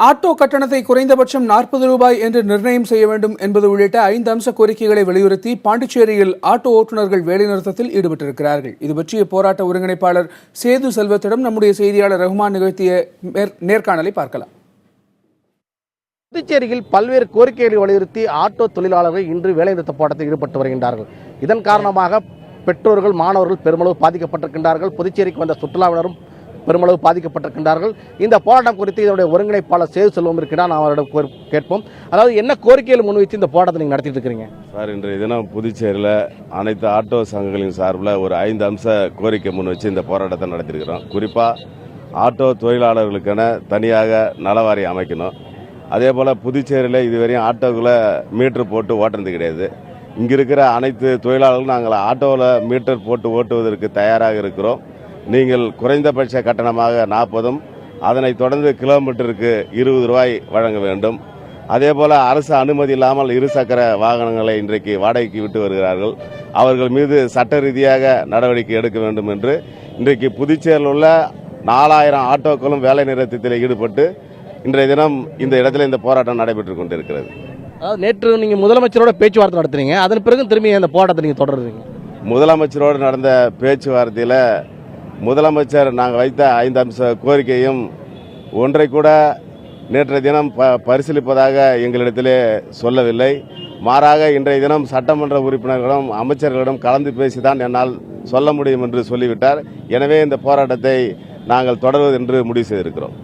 Auto கட்டணத்தை குறைந்தபட்சம் 40 ரூபாய் என்று நிர்ணயம் செய்ய வேண்டும் என்பது உள்ளிட்ட 5 அம்ச கோரிக்கைகளை வலியுறுத்தி பாண்டிச்சேரியில் ஆட்டோ ஓட்டுநர்கள் வேலைநிறுத்தத்தில் ஈடுபட்டிருக்கிறார்கள். இது பற்றிய போராட்ட ஒருங்கிணைப்பாளர் சேது செல்வத்திடம் நம்முடைய செய்தியாளர் ரஹ்மான் நிகழ்த்திய நேர்காணலை பார்க்கலாம். புதுச்சேரியில் பல்வேறு கோரிக்கைகளை வலியுறுத்தி ஆட்டோ தொழிலாளர்கள் இன்று வேலைநிறுத்த போராட்டத்தில் ஈடுபட்டு வருகின்றார்கள். இதன் காரணமாக பெற்றோர்கள், மாணவர்கள் பெருமளவு பாதிக்கப்பட்டிருக்கின்றார்கள். புதுச்சேரிக்கு வந்த சுற்றுலாவினரும் பெருமளவு பாதிக்கப்பட்டிருக்கின்றார்கள். இந்த போராட்டம் குறித்து இதனுடைய ஒருங்கிணைப்பாளர் சேது செல்வம் இருக்கிறார். நான் அவரிடம் கேட்போம். அதாவது என்ன கோரிக்கைகள் முன்வைத்து இந்த போராட்டத்தை நீங்கள் நடத்திட்டு இருக்கிறீங்க சார்? இன்றைய தினம் புதுச்சேரியில் அனைத்து ஆட்டோ சங்கங்களின் சார்பில் ஒரு 5 அம்ச கோரிக்கை முன் வச்சு இந்த போராட்டத்தை நடத்திருக்கிறோம். குறிப்பாக ஆட்டோ தொழிலாளர்களுக்கென தனியாக நலவாரியம் அமைக்கணும். அதே போல் புதுச்சேரியில் இதுவரையும் ஆட்டோக்குள்ளே மீட்டர் போட்டு ஓட்டுறது கிடையாது. இங்கே இருக்கிற அனைத்து தொழிலாளர்களும் நாங்கள் ஆட்டோவில் மீட்டர் போட்டு ஓட்டுவதற்கு தயாராக இருக்கிறோம். நீங்கள் குறைந்தபட்ச கட்டணமாக 40, அதனைத் தொடர்ந்து கிலோமீட்டருக்கு 20 ரூபாய் வழங்க வேண்டும். அதே போல் அரசு அனுமதி இல்லாமல் இருசக்கர வாகனங்களை இன்றைக்கு வாடகைக்கு விட்டு வருகிறார்கள். அவர்கள் மீது சட்ட ரீதியாக நடவடிக்கை எடுக்க வேண்டும் என்று இன்றைக்கு புதுச்சேரியில் உள்ள 4000 ஆட்டோக்களும் வேலை நிறுத்தத்தில் ஈடுபட்டு இன்றைய தினம் இந்த இடத்துல இந்த போராட்டம் நடைபெற்றுக் கொண்டிருக்கிறது. அதாவது நேற்று நீங்கள் முதலமைச்சரோட பேச்சுவார்த்தை நடத்துறீங்க, அதன் பிறகு திரும்பி இந்த போராட்டத்தை நீங்கள் தொடர்றீங்க. முதலமைச்சரோடு நடந்த பேச்சுவார்த்தையில் முதலமைச்சர் நாங்கள் வைத்த 5 அம்ச கோரிக்கையும் ஒன்றை கூட நேற்றைய தினம் பரிசீலிப்பதாக எங்களிடத்திலே சொல்லவில்லை. மாறாக இன்றைய தினம் சட்டமன்ற உறுப்பினர்களிடம், அமைச்சர்களிடம் கலந்து பேசிதான் என்னால் சொல்ல முடியும் என்று சொல்லிவிட்டார். எனவே இந்த போராட்டத்தை நாங்கள் தொடர்வது என்று முடிவு செய்திருக்கிறோம்.